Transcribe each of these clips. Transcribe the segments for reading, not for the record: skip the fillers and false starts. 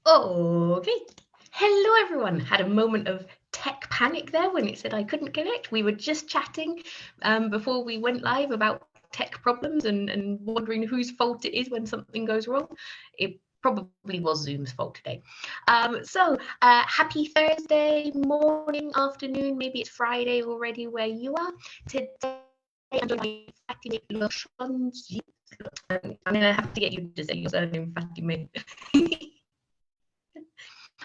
Okay. Hello, everyone. Had a moment of tech panic there when it said I couldn't connect. We were just chatting before we went live about tech problems and wondering whose fault it is when something goes wrong. It probably was Zoom's fault today. Happy Thursday morning, afternoon, maybe it's Friday already where you are. Today I'm joined by Fatime Losonci. I'm going to have to get you to say your surname, Fatime.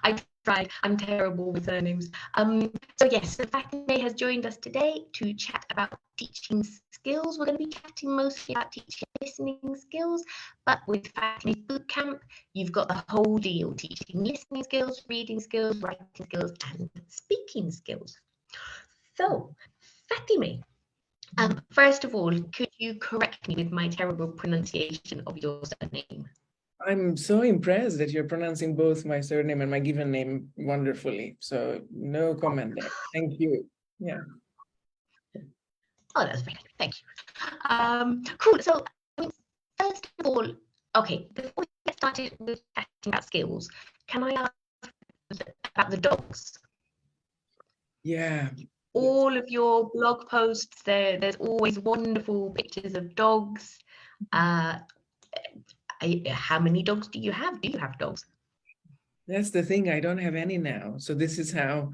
I tried. I'm terrible with surnames. So Fatime has joined us today to chat about teaching skills. We're going to be chatting mostly about teaching listening skills, but with Fatime's bootcamp, you've got the whole deal: teaching listening skills, reading skills, writing skills, and speaking skills. So, Fatime, first of all, could you correct me with my terrible pronunciation of your surname? I'm so impressed that you're pronouncing both my surname and my given name wonderfully. So no comment there. Thank you. Yeah. Oh, that's very nice. Thank you. Cool. So, first of all, okay, before we get started with chatting about skills, can I ask about the dogs? Yeah. All of your blog posts, there's always wonderful pictures of dogs. How many dogs do you have? Do you have dogs? That's the thing. I don't have any now. So this is how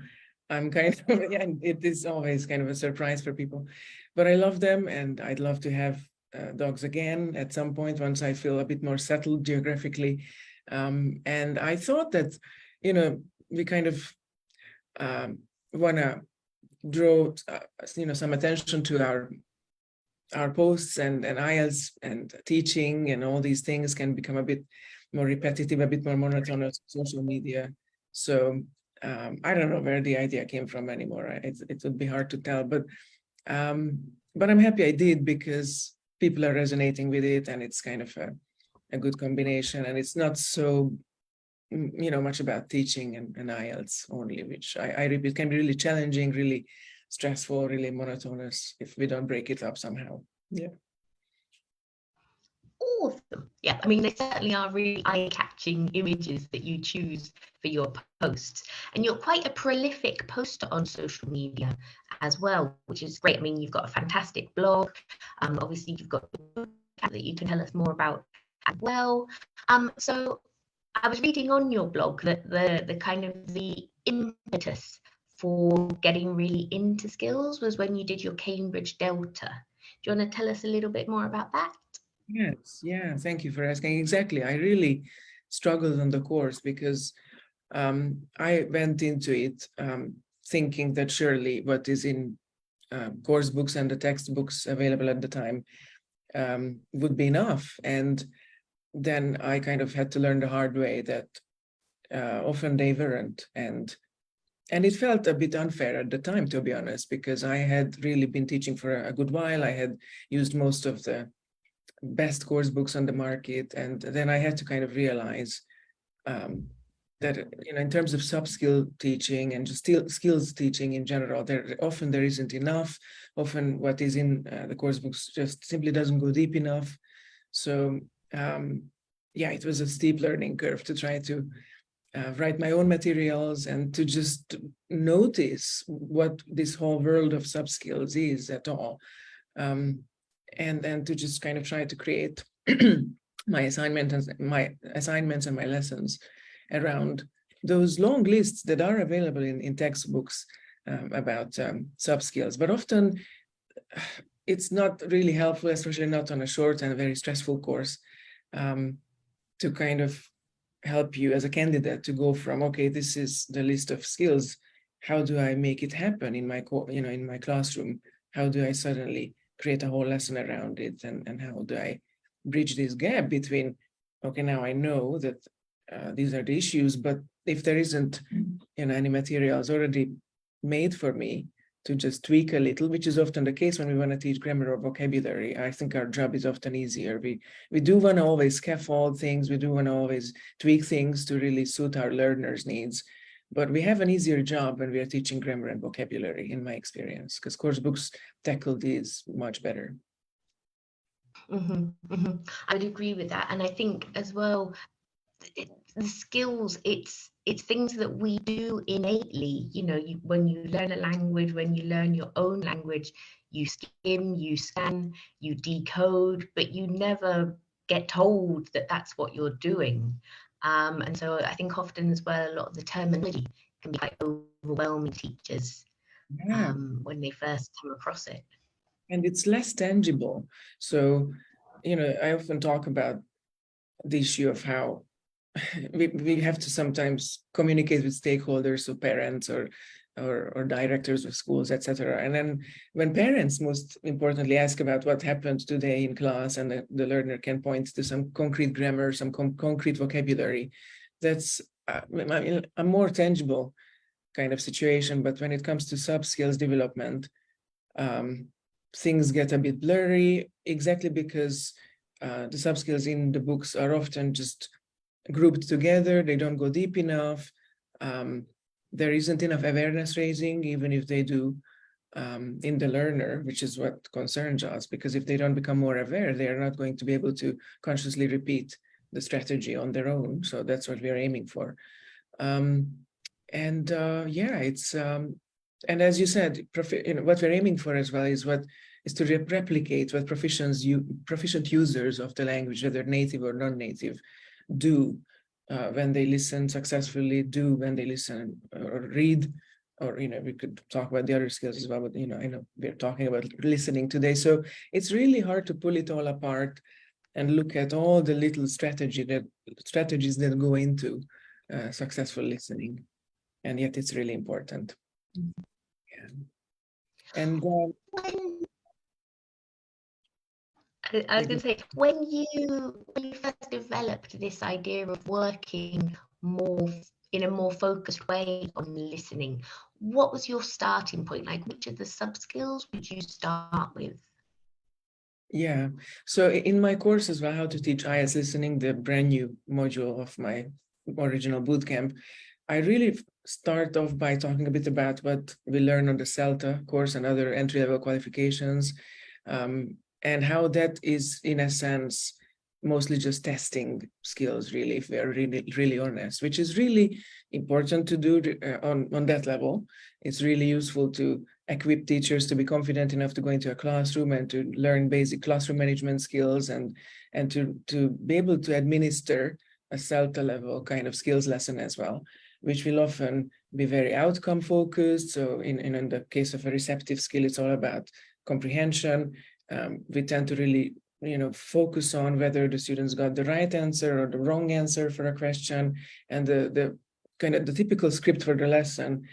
I'm kind of, yeah, it is always kind of a surprise for people. But I love them and I'd love to have dogs again at some point once I feel a bit more settled geographically. And I thought that, we kind of want to draw, some attention to our posts and IELTS and teaching and all these things can become a bit more repetitive, a bit more monotonous on social media. So I don't know where the idea came from anymore. It would be hard to tell, but I'm happy I did because people are resonating with it and it's kind of a good combination and it's not so much about teaching and IELTS only, which I repeat can be really challenging, really stressful, really monotonous if we don't break it up somehow. Yeah. Awesome. Yeah, I mean, they certainly are really eye-catching images that you choose for your posts. And you're quite a prolific poster on social media as well, which is great. I mean, you've got a fantastic blog. Obviously, you've got the book that you can tell us more about as well. So I was reading on your blog that the kind of the impetus for getting really into skills was when you did your Cambridge Delta. Do you want to tell us a little bit more about that? Yes. Yeah. Thank you for asking. Exactly. I really struggled on the course because I went into it thinking that surely what is in course books and the textbooks available at the time would be enough. And then I kind of had to learn the hard way that often they weren't. And it felt a bit unfair at the time, to be honest, because I had really been teaching for a good while. I had used most of the best course books on the market. And then I had to kind of realize that, in terms of soft skill teaching and just skills teaching in general, there isn't enough. Often what is in the course books just simply doesn't go deep enough. So it was a steep learning curve to try to write my own materials and to just notice what this whole world of sub skills is at all. And to just kind of try to create my assignments and my lessons around those long lists that are available in textbooks about sub skills. But often it's not really helpful, especially not on a short and very stressful course, to kind of help you as a candidate to go from, okay, this is the list of skills. How do I make it happen in my in my classroom? How do I suddenly create a whole lesson around it? And how do I bridge this gap between, okay, now I know that these are the issues, but if there isn't any materials already made for me to just tweak a little, which is often the case when we want to teach grammar or vocabulary, I think our job is often easier. We do want to always scaffold things, we do want to always tweak things to really suit our learners' needs. But we have an easier job when we are teaching grammar and vocabulary, in my experience, because course books tackle these much better. I would agree with that. And I think as well, the skills, it's things that we do innately. You know, when you learn a language, when you learn your own language, you skim, you scan, you decode, but you never get told that that's what you're doing. And so I think often as well, a lot of the terminology can be quite overwhelming to teachers Yeah, when they first come across it. and it's less tangible. So, I often talk about the issue of how we have to sometimes communicate with stakeholders, so parents or directors of schools, etc. And then when parents, most importantly, ask about what happened today in class, and the learner can point to some concrete grammar, some concrete vocabulary, that's a more tangible kind of situation. But when it comes to soft skills development, um, things get a bit blurry, exactly because the sub skills in the books are often just grouped together. They don't go deep enough. Um, there isn't enough awareness raising, even if they do in the learner, which is what concerns us, because if they don't become more aware, they are not going to be able to consciously repeat the strategy on their own. So that's what we're aiming for. And yeah, it's and as you said, what we're aiming for as well is to replicate what proficient users of the language, whether native or non-native, do when they listen successfully, do when they listen or read, or we could talk about the other skills as well. But I know we're talking about listening today, so it's really hard to pull it all apart and look at all the little strategies that go into successful listening, and yet it's really important. Yeah. And When, I was going to say, when you first developed this idea of working more in a more focused way on listening, what was your starting point? Like, which of the sub skills would you start with? yeah, so in my course as well, how to teach IELTS listening, the brand new module of my original bootcamp, I really start off by talking a bit about what we learn on the CELTA course and other entry-level qualifications, and how that is, in a sense, mostly just testing skills, really, if we're really, really honest, which is really important to do on that level. It's really useful to equip teachers to be confident enough to go into a classroom and to learn basic classroom management skills, and to be able to administer a CELTA level kind of skills lesson as well, which will often be very outcome focused. So in the case of a receptive skill, it's all about comprehension. We tend to really focus on whether the students got the right answer or the wrong answer for a question, and the kind of the typical script for the lesson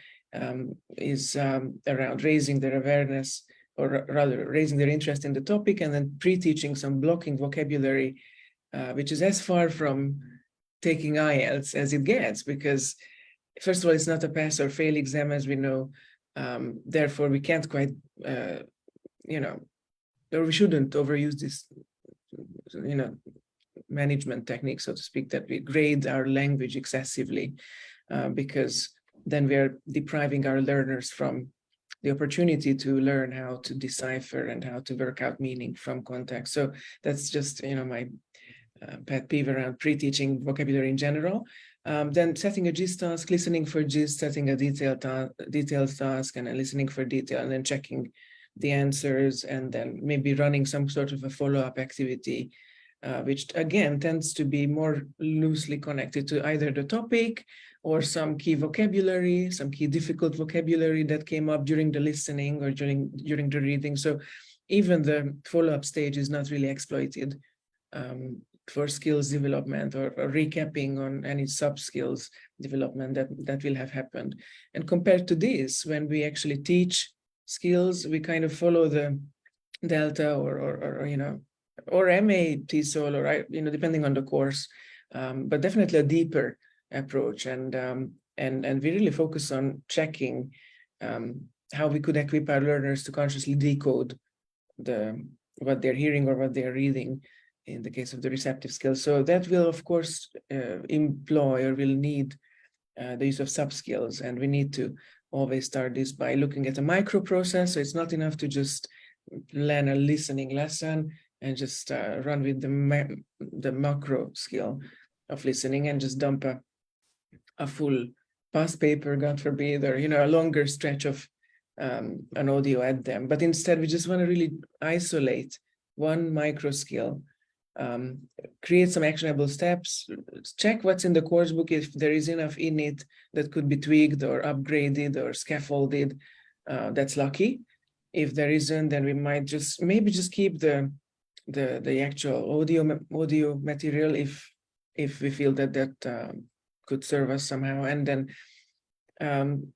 is around raising their awareness, or rather raising their interest in the topic, and then pre-teaching some blocking vocabulary, which is as far from taking IELTS as it gets, because first of all, it's not a pass or fail exam, as we know. Therefore, we can't quite, or we shouldn't overuse this, management technique, so to speak, that we grade our language excessively, because then we're depriving our learners from the opportunity to learn how to decipher and how to work out meaning from context. So that's just, my pet peeve around pre-teaching vocabulary in general. Then setting a gist task, listening for gist, setting a detailed task, and then listening for detail, and then checking the answers, and then maybe running some sort of a follow-up activity, which again tends to be more loosely connected to either the topic or some key vocabulary, some key difficult vocabulary that came up during the listening or during the reading. So even the follow-up stage is not really exploited for skills development or recapping on any sub-skills development that will have happened. And compared to this, when we actually teach skills, we kind of follow the Delta or MA TESOL, or depending on the course, but definitely a deeper approach, and we really focus on checking how we could equip our learners to consciously decode what they're hearing or what they're reading in the case of the receptive skills. So that will, of course, employ or will need the use of sub-skills, and we need to always start this by looking at a micro process. So it's not enough to just learn a listening lesson and just run with the macro skill. of listening and just dump a full past paper, God forbid, or a longer stretch of an audio at them. But instead, we just want to really isolate one micro skill, create some actionable steps, check what's in the course book if there is enough in it that could be tweaked or upgraded or scaffolded. That's lucky. If there isn't, then we might maybe just keep the actual audio material if we feel that could serve us somehow, and then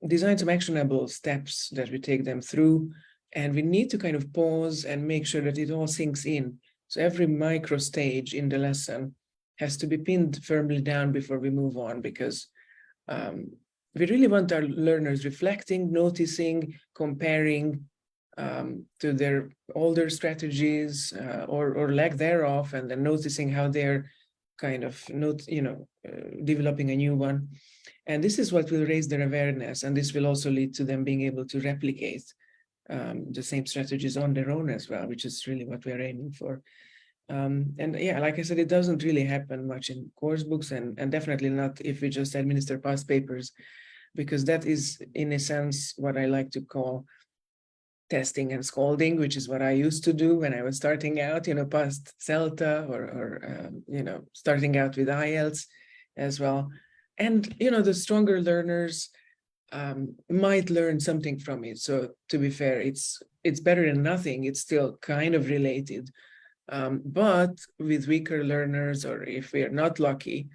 design some actionable steps that we take them through. And we need to kind of pause and make sure that it all sinks in. So every micro stage in the lesson has to be pinned firmly down before we move on, because we really want our learners reflecting, noticing, comparing to their older strategies or lack thereof, and then noticing how they're kind of developing a new one. And this is what will raise their awareness, and this will also lead to them being able to replicate the same strategies on their own as well, which is really what we are aiming for. And yeah, like I said, it doesn't really happen much in course books, and definitely not if we just administer past papers, because that is, in a sense, what I like to call testing and scolding, which is what I used to do when I was starting out, past CELTA or starting out with IELTS as well. And, the stronger learners might learn something from it. So to be fair, it's better than nothing. It's still kind of related. But with weaker learners, or if we're not lucky,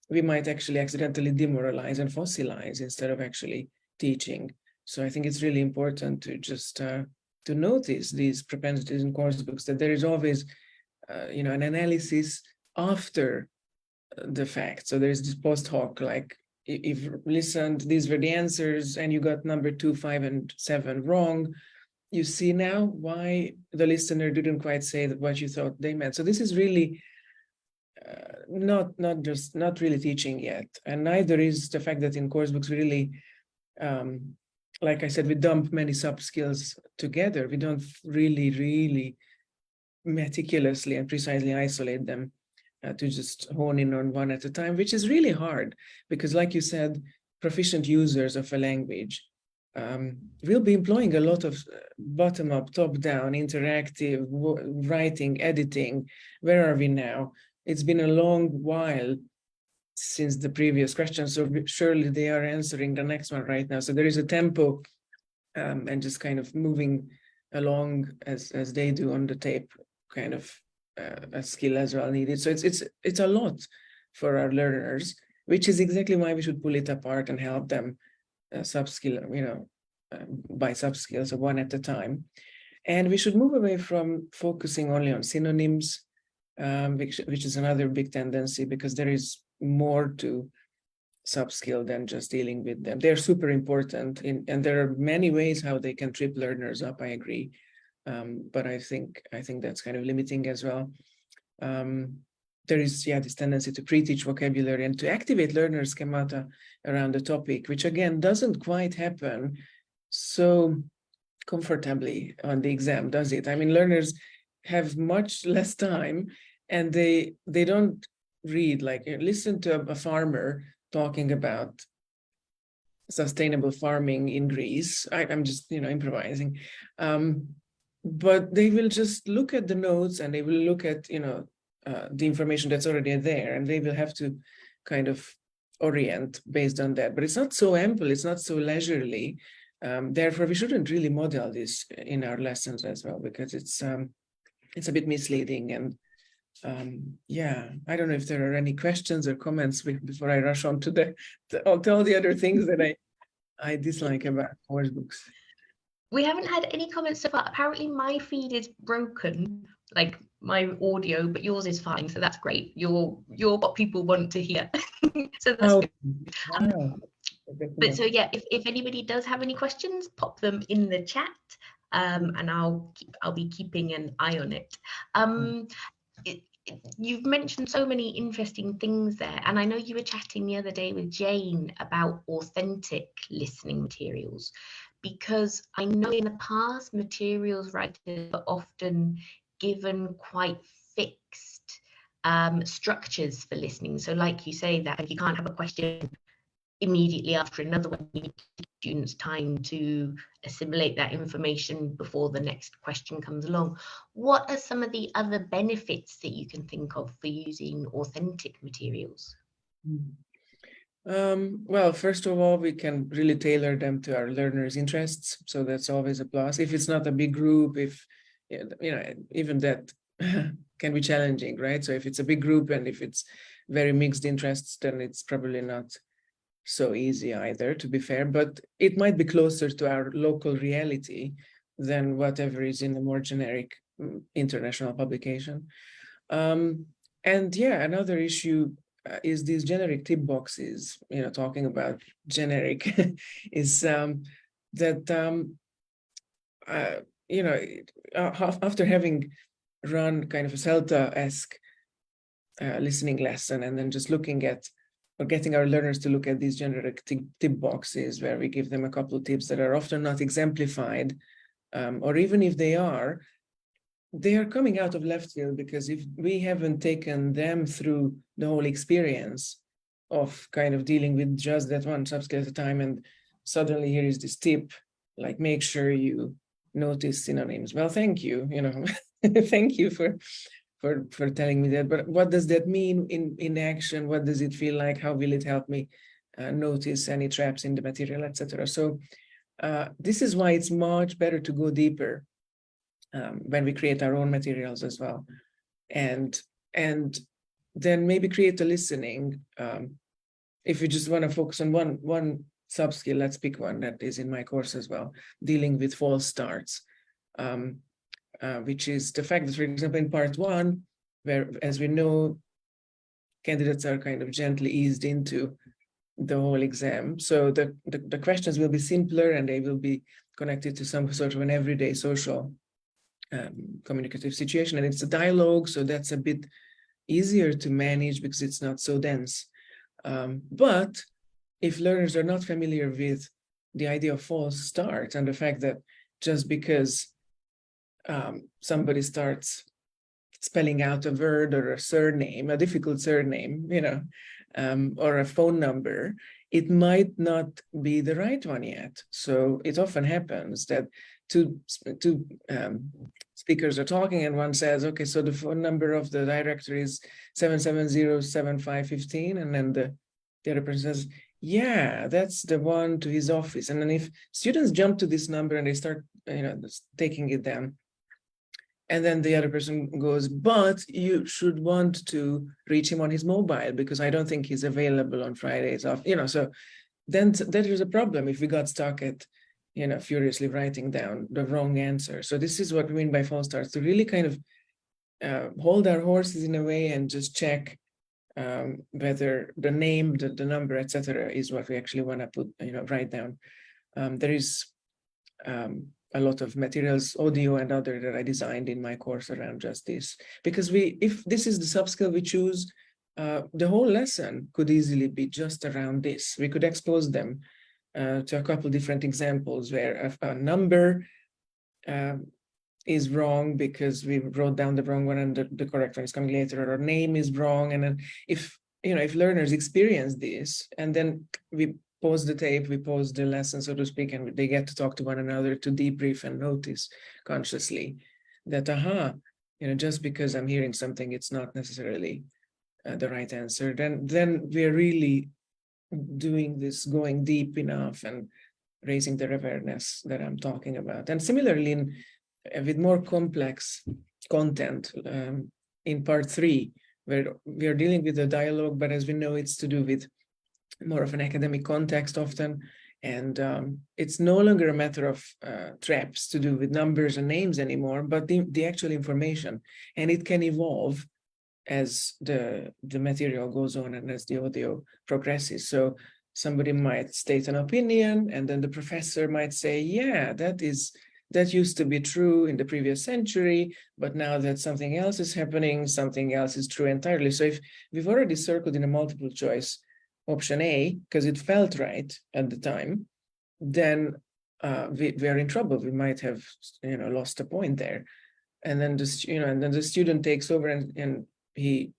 we might actually accidentally demoralize and fossilize instead of actually teaching. So I think it's really important to just to notice these propensities in course books, that there is always, an analysis after the fact. So there's this post hoc, like if you listened, these were the answers, and you got number 2, 5, and 7 wrong. You see now why the listener didn't quite say what you thought they meant. So this is really not really teaching yet, and neither is the fact that in course books we really, like I said, we dump many sub skills together. We don't really meticulously and precisely isolate them to just hone in on one at a time, which is really hard because, like you said, proficient users of a language will be employing a lot of bottom-up, top-down, interactive writing, editing. Where are we now? It's been a long while since the previous question, so surely they are answering the next one right now. So there is a tempo and just kind of moving along as they do on the tape, kind of a skill as well needed. So it's a lot for our learners, which is exactly why we should pull it apart and help them sub-skill, by sub-skills, so one at a time. And we should move away from focusing only on synonyms, which is another big tendency, because there is more to sub-skill than just dealing with them. They're super important, and there are many ways how they can trip learners up, I agree. But I think that's kind of limiting as well. There is, this tendency to pre-teach vocabulary and to activate learners' schemata around the topic, which again doesn't quite happen so comfortably on the exam, does it? I mean, learners have much less time, and they don't read, like, listen to a farmer talking about sustainable farming in Greece. I'm just, improvising. But they will just look at the notes, and they will look at, the information that's already there, and they will have to kind of orient based on that. But it's not so ample, it's not so leisurely. Therefore, we shouldn't really model this in our lessons as well, because it's a bit misleading. And I don't know if there are any questions or comments before I rush on to all the other things that I dislike about course books. We haven't had any comments so far. Apparently my feed is broken, like my audio, but yours is fine, so that's great. You're what people want to hear. So that's good. Wow. But so yeah, if anybody does have any questions, pop them in the chat, and I'll be keeping an eye on it. You've mentioned so many interesting things there, and I know you were chatting the other day with Jane about authentic listening materials, because I know in the past materials writers are often given quite fixed structures for listening. So like you say, that you can't have a question immediately after another one. You need students time to assimilate that information before the next question comes along. What are some of the other benefits that you can think of for using authentic materials? Well, first of all, we can really tailor them to our learners' interests. So that's always a plus. If it's not a big group, if, even that can be challenging, right? So if it's a big group and if it's very mixed interests, then it's probably not so easy either, to be fair, but it might be closer to our local reality than whatever is in a more generic international publication. And yeah, another issue is these generic tip boxes, talking about generic, is that, after having run kind of a CELTA-esque listening lesson and then just looking at or getting our learners to look at these generic tip boxes where we give them a couple of tips that are often not exemplified, or even if they are coming out of left field, because if we haven't taken them through the whole experience of kind of dealing with just that one subskill at a time, and suddenly here is this tip, like make sure you notice synonyms. Well, thank you, thank you for telling me that, but what does that mean in action? What does it feel like? How will it help me notice any traps in the material, etc.? So this is why it's much better to go deeper when we create our own materials as well, and then maybe create a listening. If you just want to focus on one sub-skill, let's pick one that is in my course as well, dealing with false starts. Which is the fact that, for example, in part one, where, as we know, candidates are kind of gently eased into the whole exam. So the questions will be simpler and they will be connected to some sort of an everyday social communicative situation. And it's a dialogue, so that's a bit easier to manage because it's not so dense. But if learners are not familiar with the idea of false starts and the fact that just because somebody starts spelling out a word or a surname, a difficult surname, or a phone number, it might not be the right one yet. So it often happens that two speakers are talking and one says, okay, so the phone number of the director is 770-7515, and then the other person says, yeah, that's the one to his office. And then if students jump to this number and they start taking it down, and then the other person goes, but you should want to reach him on his mobile because I don't think he's available on Fridays off, so then that is a problem if we got stuck at, furiously writing down the wrong answer. So this is what we mean by false starts, to really kind of hold our horses in a way and just check whether the name, the number, etc., is what we actually want to put, write down. There is a lot of materials, audio and other, that I designed in my course around just this. Because if this is the sub-skill we choose, the whole lesson could easily be just around this. We could expose them to a couple different examples where a number is wrong because we wrote down the wrong one and the correct one is coming later, or our name is wrong. And then if learners experience this and then we pause the tape, we pause the lesson, so to speak, and they get to talk to one another, to debrief and notice consciously that, just because I'm hearing something, it's not necessarily the right answer, then we're really doing this, going deep enough and raising the awareness that I'm talking about. And similarly, with more complex content in part 3, where we are dealing with the dialogue, but as we know, it's to do with more of an academic context often, and it's no longer a matter of traps to do with numbers and names anymore, but the actual information, and it can evolve as the material goes on and as the audio progresses. So somebody might state an opinion, and then the professor might say, yeah, that used to be true in the previous century, but now that something else is happening, something else is true entirely. So if we've already circled in a multiple choice option A because it felt right at the time, then we are in trouble. We might have lost a point there, and then the student takes over and he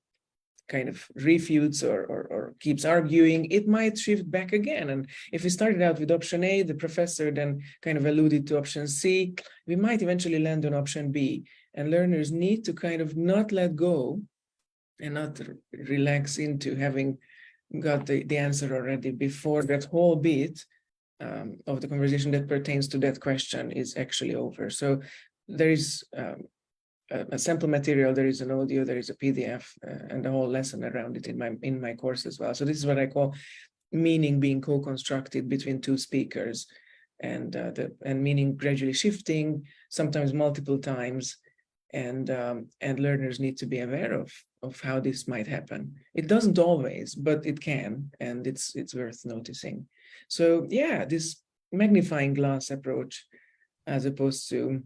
kind of refutes or keeps arguing, it might shift back again. And if we started out with option A, the professor then kind of alluded to option C, we might eventually land on option B. And learners need to kind of not let go and not relax into having got the answer already before that whole bit of the conversation that pertains to that question is actually over. So there is a sample material, there is an audio, there is a PDF, and the whole lesson around it in my course as well. So this is what I call meaning being co-constructed between two speakers, and meaning gradually shifting, sometimes multiple times, and learners need to be aware of how this might happen. It doesn't always, but it can, and it's worth noticing. So yeah, this magnifying glass approach, as opposed to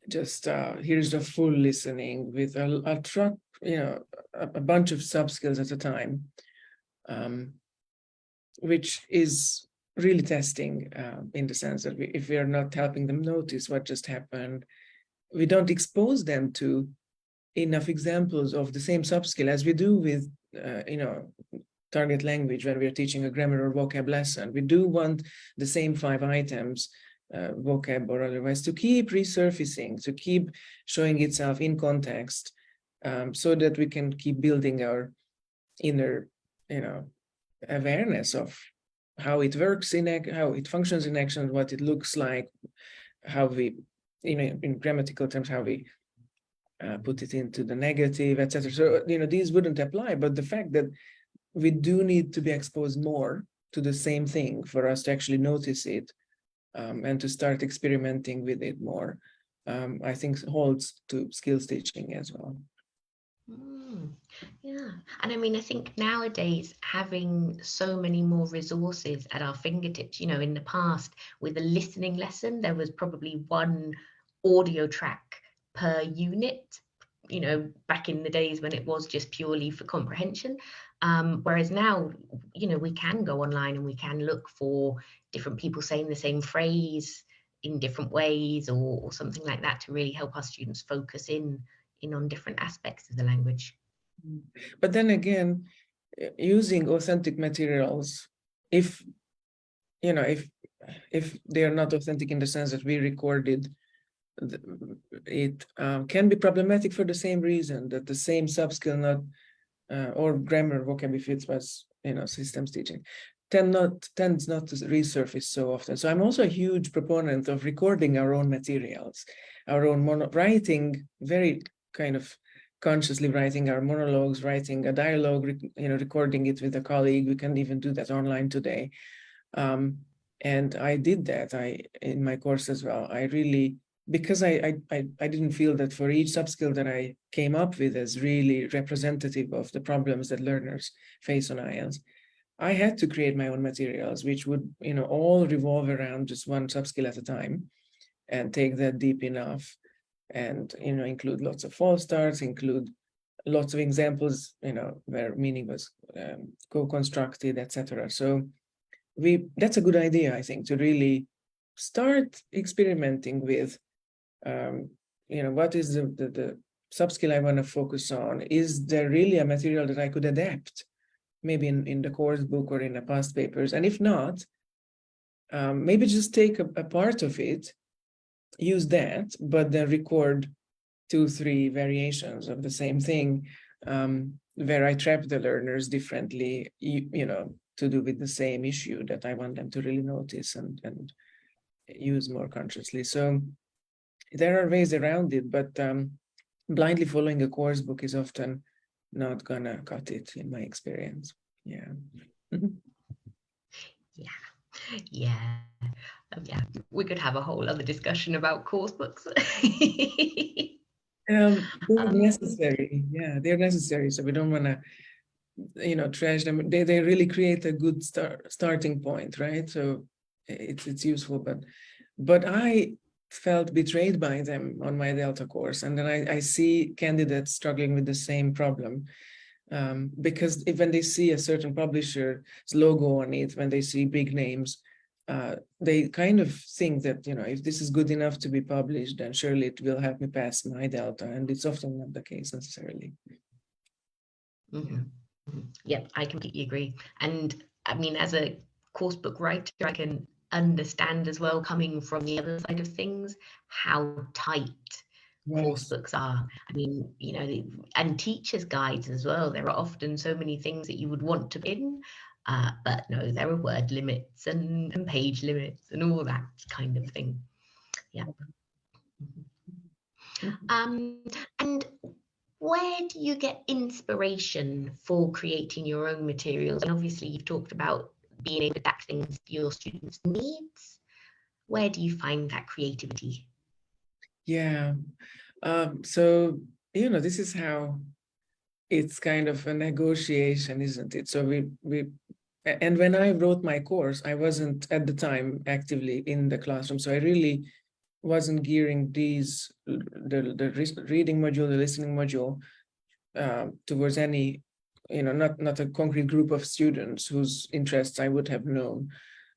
just here's the full listening with a truck, a bunch of sub skills at a time, which is really testing in the sense that if we are not helping them notice what just happened, we don't expose them to enough examples of the same sub skill as we do with target language when we're teaching a grammar or vocab lesson. We do want the same 5 items, vocab or otherwise, to keep resurfacing, to keep showing itself in context, so that we can keep building our inner, awareness of how it works how it functions in action, what it looks like, how we, in grammatical terms, how we put it into the negative, etc. So, these wouldn't apply, but the fact that we do need to be exposed more to the same thing for us to actually notice it, and to start experimenting with it more, I think holds to skills teaching as well. Yeah, and I mean, I think nowadays having so many more resources at our fingertips, in the past with a listening lesson, there was probably one audio track per unit, back in the days when it was just purely for comprehension. Whereas now, we can go online and we can look for different people saying the same phrase in different ways or something like that to really help our students focus in on different aspects of the language. But then again, using authentic materials, if they are not authentic in the sense that we recorded it, can be problematic for the same reason, that the same sub-skill or grammar, vocab, if it was systems teaching, tends not to resurface so often. So I'm also a huge proponent of recording our own materials, our own writing, very kind of consciously writing our monologues, writing a dialogue, recording it with a colleague. We can even do that online today. And I did that in my course as well. I really, because I didn't feel that for each sub-skill that I came up with as really representative of the problems that learners face on IELTS, I had to create my own materials, which would, all revolve around just one sub-skill at a time and take that deep enough, and, include lots of false starts, include lots of examples, where meaning was co-constructed, etc. So that's a good idea, I think, to really start experimenting with, what is the sub-skill I want to focus on? Is there really a material that I could adapt, maybe in the course book or in the past papers? And if not, maybe just take a part of it, use that, but then record 2-3 variations of the same thing, where I trap the learners differently, to do with the same issue that I want them to really notice and use more consciously. So there are ways around it, but blindly following a course book is often not gonna cut it, in my experience. Yeah. Yeah. Yeah, we could have a whole other discussion about course books. They're necessary. Yeah, they're necessary. So we don't want to, trash them. They really create a good starting point, right? So it's useful, but I felt betrayed by them on my Delta course, and then I see candidates struggling with the same problem. Because when they see a certain publisher's logo on it, when they see big names, they kind of think that, if this is good enough to be published, then surely it will help me pass my Delta. And it's often not the case necessarily. Mm-hmm. Yep, I completely agree. And I mean, as a course book writer, I can understand as well, coming from the other side of things, how tight course Yes. books are. I mean, and teachers' guides as well. There are often so many things that you would want to put in, but no, there are word limits and page limits and all that kind of thing. Yeah. Um, and where do you get inspiration for creating your own materials? And obviously, you've talked about being able to adapt things to your students' needs. Where do you find that creativity? Yeah. So, this is how it's kind of a negotiation, isn't it? So and when I wrote my course, I wasn't at the time actively in the classroom. So I really wasn't gearing the reading module, the listening module, towards any, not a concrete group of students whose interests I would have known.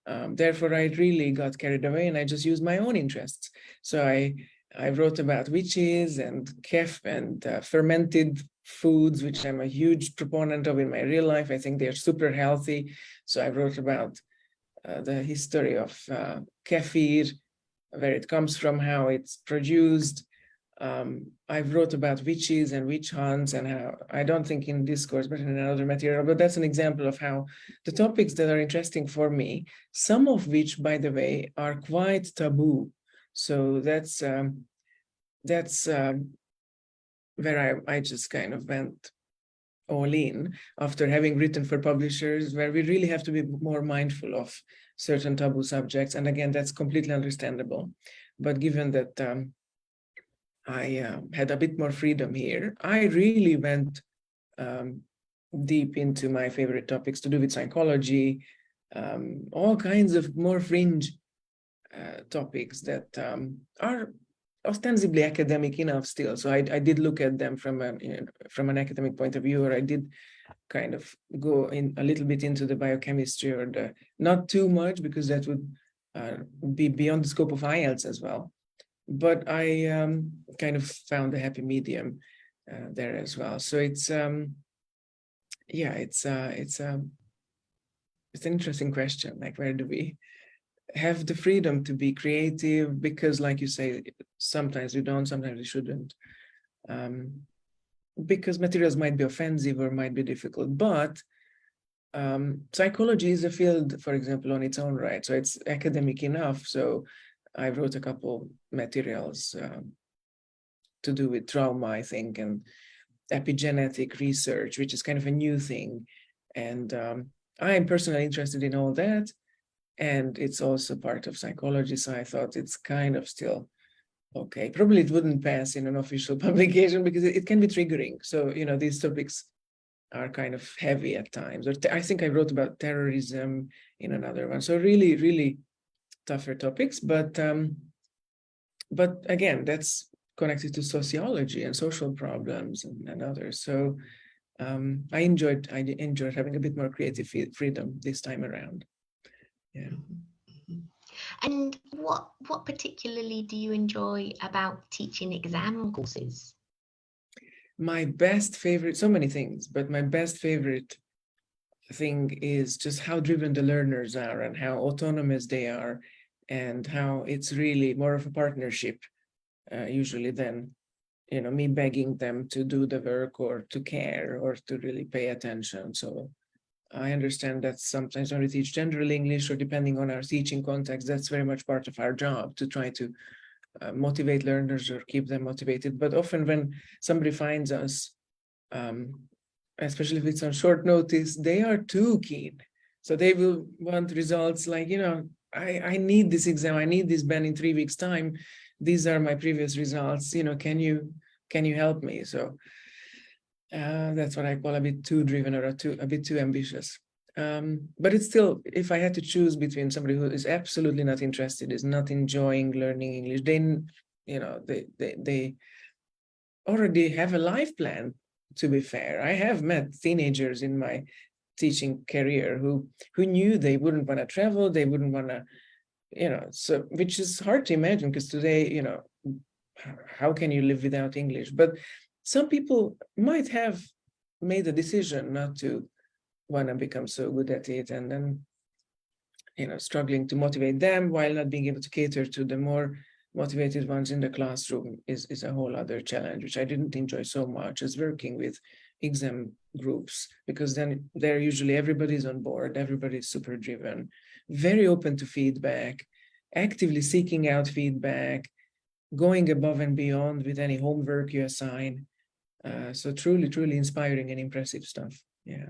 Therefore, I really got carried away, and I just used my own interests. So I wrote about witches and kef and fermented foods, which I'm a huge proponent of in my real life. I think they're super healthy. So I wrote about the history of kefir, where it comes from, how it's produced. I wrote about witches and witch hunts, and how, I don't think in this course, but in another material, but that's an example of how the topics that are interesting for me, some of which, by the way, are quite taboo. So that's where I just kind of went all in after having written for publishers, where we really have to be more mindful of certain taboo subjects. And again, that's completely understandable. But given that I had a bit more freedom here, I really went um, deep into my favorite topics to do with psychology, all kinds of more fringe topics that are ostensibly academic enough still. So I did look at them from an academic point of view, or I did kind of go in a little bit into the biochemistry, or not too much, because that would be beyond the scope of IELTS as well. But I kind of found a happy medium there as well. So yeah, it's an interesting question. Like, where do we have the freedom to be creative? Because, like you say, sometimes we don't, sometimes we shouldn't. Because materials might be offensive or might be difficult. But psychology is a field, for example, on its own right. So it's academic enough. So I wrote a couple materials to do with trauma, I think, and epigenetic research, which is kind of a new thing. And I am personally interested in all that. And it's also part of psychology. So I thought it's kind of still okay. Probably it wouldn't pass in an official publication because it can be triggering. So, these topics are kind of heavy at times. Or I think I wrote about terrorism in another one. So really, really tougher topics. But again, that's connected to sociology and social problems and others. So I enjoyed having a bit more creative freedom this time around. Yeah. And what particularly do you enjoy about teaching exam courses? My best favorite, so many things, but my best favorite thing is just how driven the learners are and how autonomous they are, and how it's really more of a partnership usually than me begging them to do the work or to care or to really pay attention. So I understand that sometimes when we teach general English, or depending on our teaching context, that's very much part of our job to try to motivate learners or keep them motivated. But often when somebody finds us, especially if it's on short notice, they are too keen. So they will want results like, I need this exam, I need this band in 3 weeks' time. These are my previous results. Can you help me? So that's what I call a bit too driven, or a bit too ambitious. But it's still, if I had to choose between somebody who is absolutely not interested, is not enjoying learning English, then they already have a life plan. To be fair, I have met teenagers in my teaching career who knew they wouldn't want to travel, they wouldn't want to, so, which is hard to imagine, because today, how can you live without English? But some people might have made a decision not to want to become so good at it, and then struggling to motivate them while not being able to cater to the more motivated ones in the classroom is a whole other challenge, which I didn't enjoy so much as working with exam groups, because then they're usually everybody's on board, everybody's super driven, very open to feedback, actively seeking out feedback, going above and beyond with any homework you assign. So truly, truly inspiring and impressive stuff. Yeah.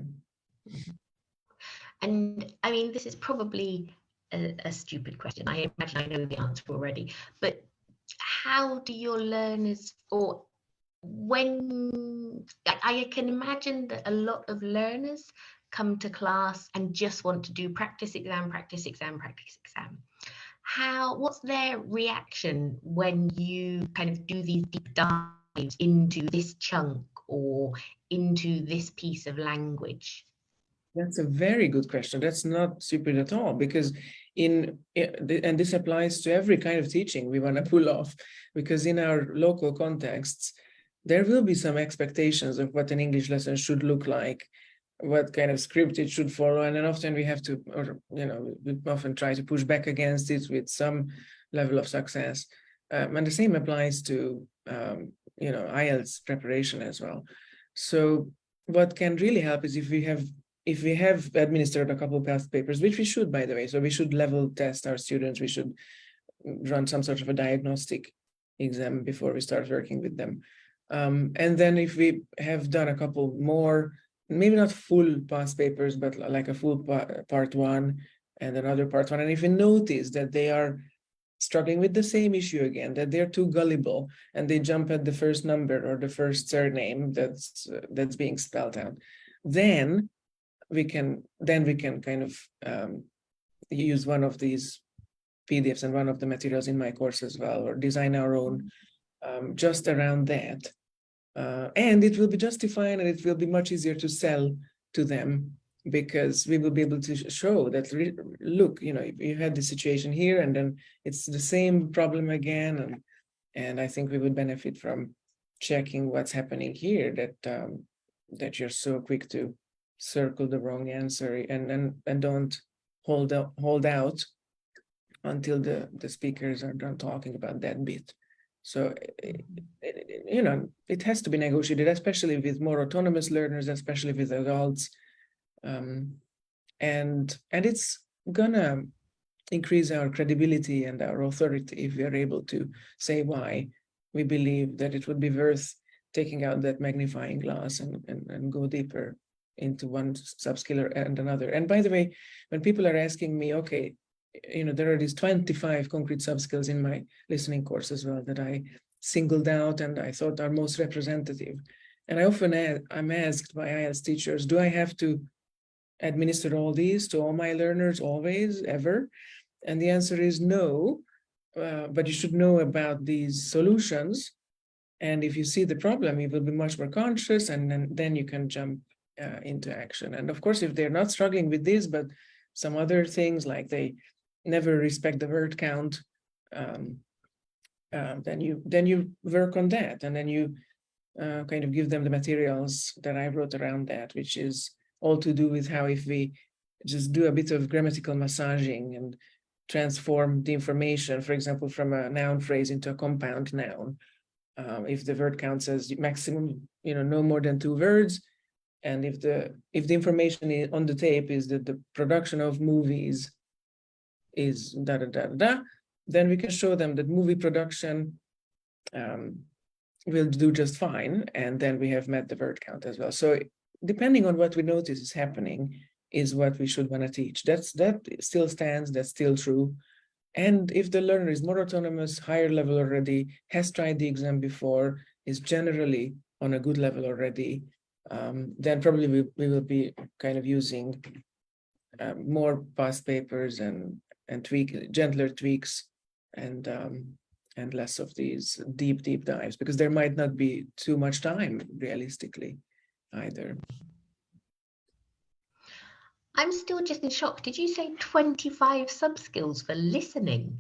And I mean, this is probably a stupid question. I imagine I know the answer already, but how do your learners, or when I can imagine that a lot of learners come to class and just want to do practice exam, practice exam, practice exam. What's their reaction when you kind of do these deep dives into this chunk or into this piece of language? That's a very good question. That's not stupid at all, because and this applies to every kind of teaching we want to pull off, because in our local contexts, there will be some expectations of what an English lesson should look like, what kind of script it should follow, and then often we have to, or we often try to push back against it with some level of success. And the same applies to IELTS preparation as well. So what can really help is if we have administered a couple of past papers, which we should, by the way. So we should level test our students. We should run some sort of a diagnostic exam before we start working with them. And then if we have done a couple more, maybe not full past papers, but like a full part one and another part one. And if we notice that they are struggling with the same issue again, that they're too gullible and they jump at the first number or the first surname that's being spelled out, then we can kind of use one of these PDFs and one of the materials in my course as well, or design our own just around that. And it will be justified, and it will be much easier to sell to them, because we will be able to show that, look, you had the situation here, and then it's the same problem again. And I think we would benefit from checking what's happening here, that you're so quick to circle the wrong answer and don't hold out until the speakers are done talking about that bit. So it has to be negotiated, especially with more autonomous learners, especially with adults, and it's gonna increase our credibility and our authority if we are able to say why we believe that it would be worth taking out that magnifying glass and go deeper into one subskill and another. And by the way, when people are asking me, okay, there are these 25 concrete subskills in my listening course as well that I singled out and I thought are most representative. And I often I'm asked by IELTS teachers, do I have to administer all these to all my learners always, ever? And the answer is no, but you should know about these solutions. And if you see the problem, you will be much more conscious, and then you can jump into action. And of course, if they're not struggling with this, but some other things like they never respect the word count, then you work on that, and then you kind of give them the materials that I wrote around that, which is all to do with how, if we just do a bit of grammatical massaging and transform the information, for example, from a noun phrase into a compound noun. If the word count says maximum, no more than 2 words, and if the information on the tape is that the production of movies is da da da da, then we can show them that movie production will do just fine, and then we have met the word count as well. So depending on what we notice is happening is what we should want to teach. That still stands, that's still true. And if the learner is more autonomous, higher level already, has tried the exam before, is generally on a good level already, then probably we will be kind of using more past papers and gentler tweaks and less of these deep dives, because there might not be too much time realistically either. I'm still just in shock. Did you say 25 subskills for listening?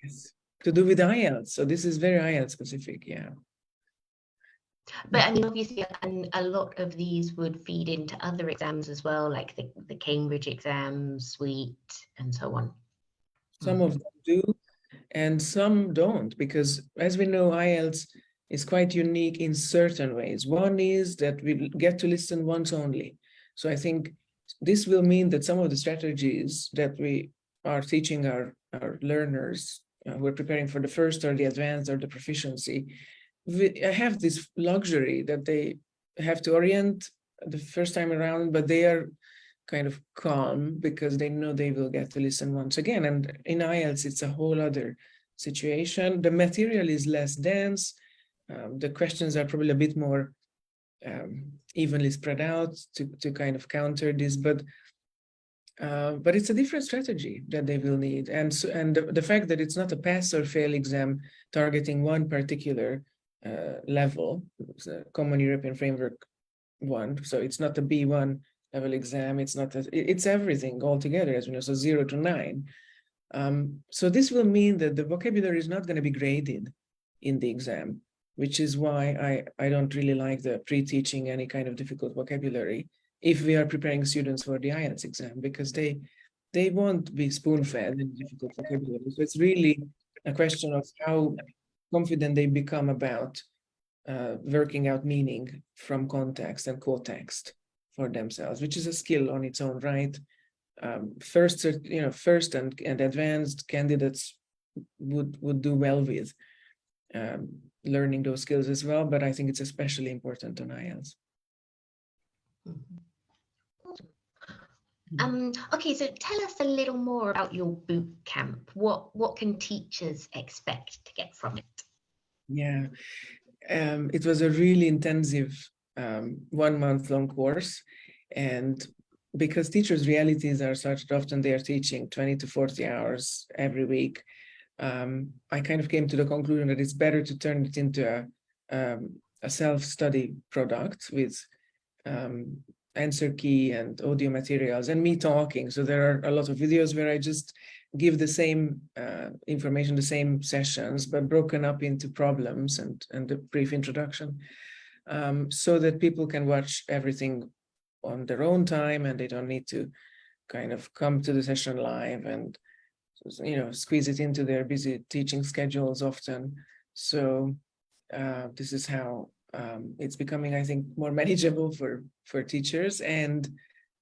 Yes, to do with IELTS. So this is very IELTS specific, yeah. But I mean, obviously, and a lot of these would feed into other exams as well, like the Cambridge exam suite and so on. Some of them do, and some don't, because as we know, IELTS is quite unique in certain ways. One is that we get to listen once only. So I think this will mean that some of the strategies that we are teaching our learners who are preparing for the first or the advanced or the proficiency, we have this luxury that they have to orient the first time around, but they are kind of calm because they know they will get to listen once again. And in IELTS, it's a whole other situation. The material is less dense. The questions are probably a bit more evenly spread out to kind of counter this, but it's a different strategy that they will need. And so, and the fact that it's not a pass or fail exam targeting one particular level, it's a Common European Framework 1, so it's not a B1 level exam, it's everything altogether, as we know, so 0 to 9. So this will mean that the vocabulary is not going to be graded in the exam, which is why I don't really like the pre-teaching any kind of difficult vocabulary if we are preparing students for the IELTS exam, because they won't be spoon-fed in difficult vocabulary. So it's really a question of how confident they become about working out meaning from context and co-text for themselves, which is a skill on its own right. First and advanced candidates would do well with learning those skills as well, but I think it's especially important on IELTS. Okay, so tell us a little more about your boot camp. What can teachers expect to get from it? Yeah, it was a really intensive 1 month long course, and because teachers' realities are such that often they are teaching 20 to 40 hours every week, I kind of came to the conclusion that it's better to turn it into a self-study product with answer key and audio materials and me talking. So there are a lot of videos where I just give the same information, the same sessions, but broken up into problems and a brief introduction, so that people can watch everything on their own time and they don't need to kind of come to the session live and squeeze it into their busy teaching schedules often. So this is how it's becoming, I think, more manageable for teachers, and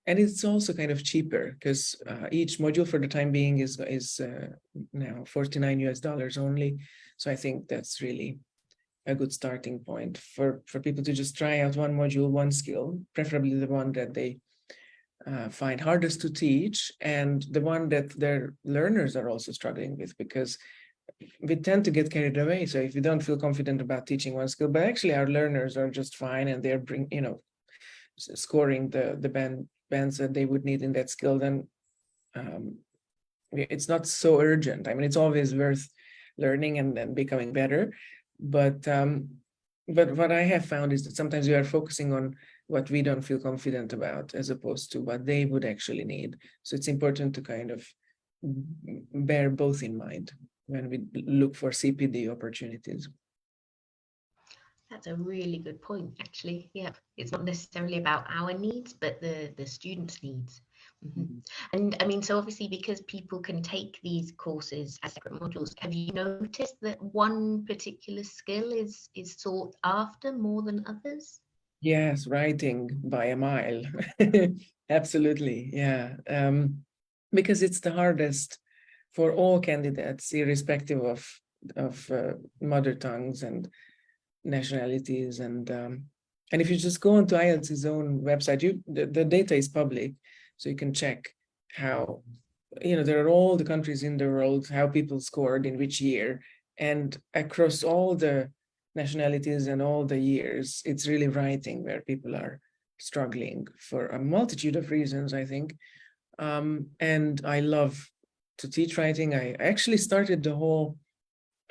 it's also kind of cheaper because each module for the time being is now $49 only. So I think that's really a good starting point for people to just try out one module, one skill, preferably the one that they find hardest to teach and the one that their learners are also struggling with, because we tend to get carried away. So if we don't feel confident about teaching one skill, but actually our learners are just fine and they're scoring the bands that they would need in that skill, then it's not so urgent. I mean, it's always worth learning and then becoming better. But what I have found is that sometimes we are focusing on what we don't feel confident about as opposed to what they would actually need. So it's important to kind of bear both in mind when we look for CPD opportunities. That's a really good point, actually. Yeah, it's not necessarily about our needs, but the students' needs. And I mean, so obviously, because people can take these courses as separate modules, have you noticed that one particular skill is sought after more than others? Yes, writing by a mile. Absolutely, yeah. Because it's the hardest for all candidates, irrespective of mother tongues and nationalities. And if you just go onto IELTS's own website, the data is public, so you can check how, there are all the countries in the world, how people scored in which year, and across all the nationalities and all the years, it's really writing where people are struggling for a multitude of reasons, I think. And I love to teach writing. I actually started the whole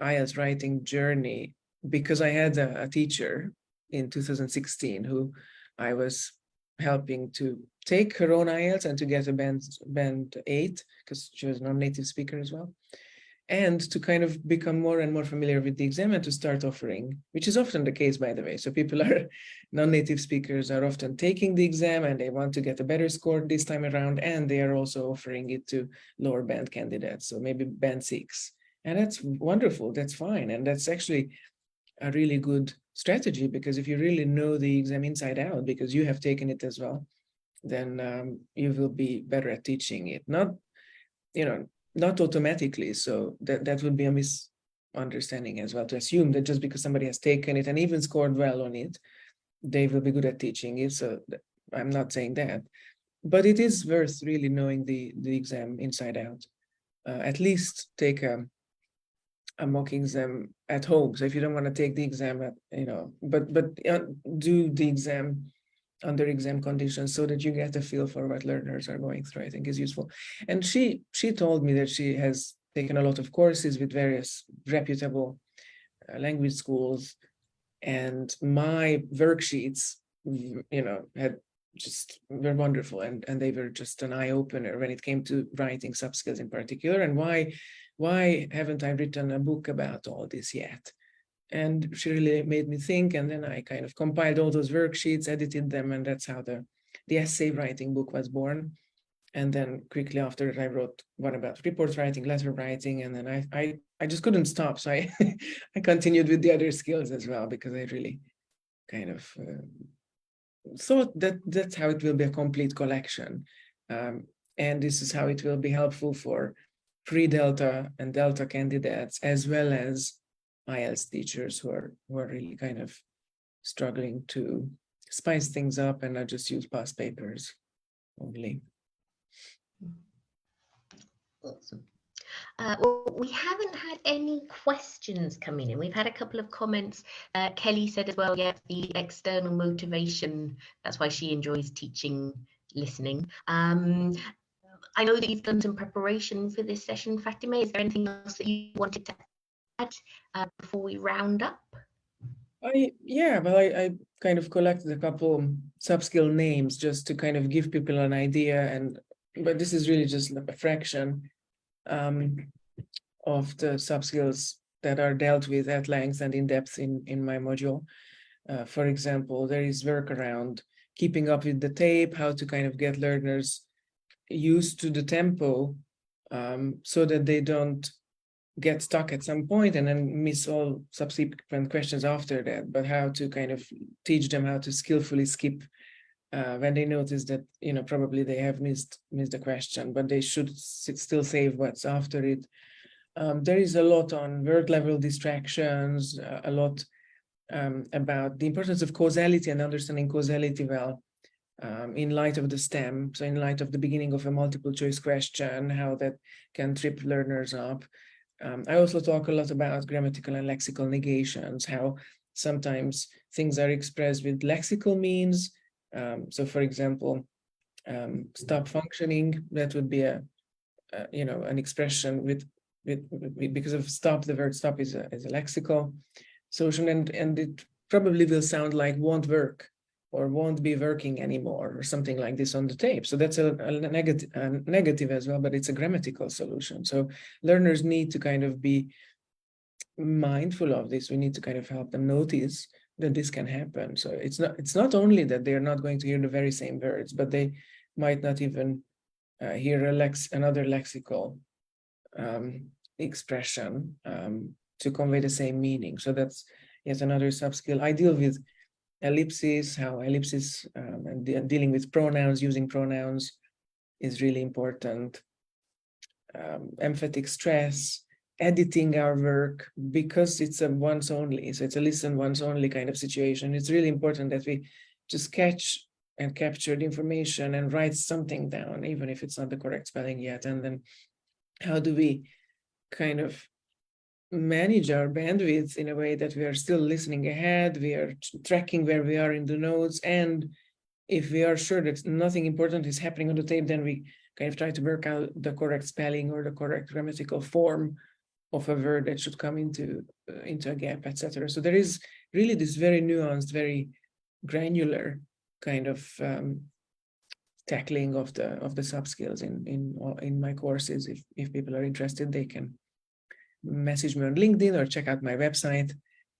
IELTS writing journey because I had a teacher in 2016 who I was helping to take her own IELTS and to get a band 8, because she was a non-native speaker as well. and to kind of become more and more familiar with the exam and to start offering, which is often the case, by the way. So people are non-native speakers are often taking the exam and they want to get a better score this time around, and they are also offering it to lower band candidates, so maybe band 6. And that's wonderful, that's fine. And that's actually a really good strategy, because if you really know the exam inside out, because you have taken it as well, then you will be better at teaching it. Not automatically. So that would be a misunderstanding as well, to assume that just because somebody has taken it and even scored well on it, they will be good at teaching it. So I'm not saying that, but it is worth really knowing the exam inside out. At least take a mock exam at home. So if you don't want to take the exam but do the exam under exam conditions, so that you get a feel for what learners are going through, I think is useful. And she told me that she has taken a lot of courses with various reputable language schools, and my worksheets, had just were wonderful, and they were just an eye-opener when it came to writing sub skills in particular. And why haven't I written a book about all this yet? And she really made me think, and then I kind of compiled all those worksheets, edited them, and that's how the essay writing book was born. And then quickly after that, I wrote one about report writing, letter writing, and then I just couldn't stop. So I I continued with the other skills as well, because I really kind of thought that that's how it will be a complete collection. And this is how it will be helpful for pre-Delta and Delta candidates, as well as IELTS teachers who are really kind of struggling to spice things up and not just use past papers only. Awesome. Well, we haven't had any questions coming in. We've had a couple of comments. Kelly said as well, yeah, the external motivation, that's why she enjoys teaching listening. I know that you've done some preparation for this session, Fatime. Is there anything else that you wanted to add before we round up? I kind of collected a couple sub-skill names just to kind of give people an idea, but this is really just a fraction of the sub-skills that are dealt with at length and in depth in my module. For example, there is work around keeping up with the tape, how to kind of get learners used to the tempo, so that they don't get stuck at some point and then miss all subsequent questions after that, but how to kind of teach them how to skillfully skip when they notice that, probably they have missed a question, but they should still save what's after it. There is a lot on word level distractions, a lot about the importance of causality and understanding causality well, in light of the STEM. So in light of the beginning of a multiple choice question, how that can trip learners up. I also talk a lot about grammatical and lexical negations, how sometimes things are expressed with lexical means. So for example, stop functioning, that would be an expression with because of stop, the word stop is a lexical solution, and it probably will sound like won't work or won't be working anymore or something like this on the tape. So that's a negative as well, but it's a grammatical solution. So learners need to kind of be mindful of this. We need to kind of help them notice that this can happen. So it's not only that they're not going to hear the very same words, but they might not even hear another lexical expression to convey the same meaning. So that's yet another sub-skill. I deal with ellipses, how ellipses and dealing with pronouns, using pronouns is really important. Emphatic stress, editing our work, because it's a once only, so it's a listen once only kind of situation. It's really important that we just catch and capture the information and write something down, even if it's not the correct spelling yet. And then how do we kind of manage our bandwidth in a way that we are still listening ahead, we are tracking where we are in the notes, and if we are sure that nothing important is happening on the tape, then we kind of try to work out the correct spelling or the correct grammatical form of a word that should come into a gap, etc. So there is really this very nuanced, very granular kind of tackling of the sub skills in my courses. If people are interested, they can message me on LinkedIn or check out my website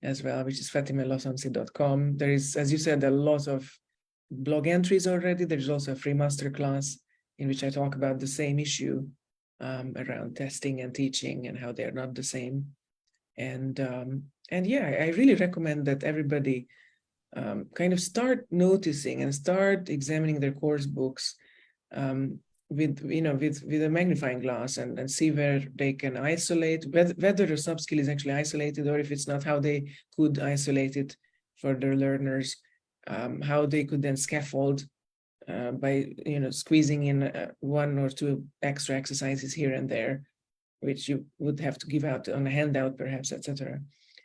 as well, which is fatimelosonci.com. There is, as you said, a lot of blog entries already. There's also a free masterclass in which I talk about the same issue around testing and teaching and how they're not the same. And yeah, I really recommend that everybody kind of start noticing and start examining their course books with a magnifying glass and see where they can isolate, whether a sub-skill is actually isolated, or if it's not, how they could isolate it for their learners, how they could then scaffold by squeezing in one or two extra exercises here and there, which you would have to give out on a handout perhaps, etc.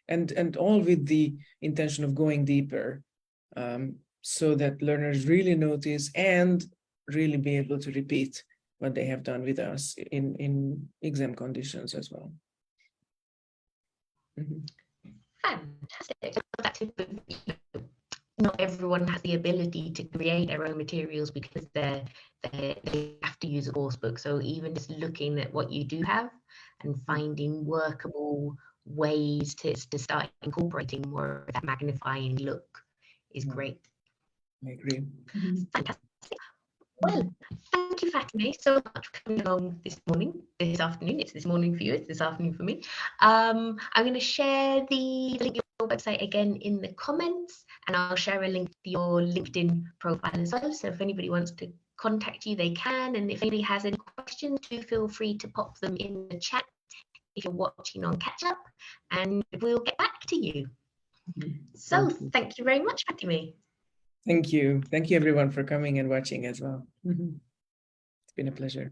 And all with the intention of going deeper, so that learners really notice and really be able to repeat what they have done with us in exam conditions as well. Fantastic. Not everyone has the ability to create their own materials because they have to use a course book. So even just looking at what you do have and finding workable ways to start incorporating more of that magnifying look is great. I agree. Fantastic. Well, thank you, Fatime, so much for coming along this afternoon. It's this morning for you, it's this afternoon for me. I'm going to share the link to your website again in the comments, and I'll share a link to your LinkedIn profile as well. So if anybody wants to contact you, they can. And if anybody has any questions, do feel free to pop them in the chat if you're watching on catch up, and we'll get back to you. So thank you very much, Fatime. Thank you. Thank you, everyone, for coming and watching as well. It's been a pleasure.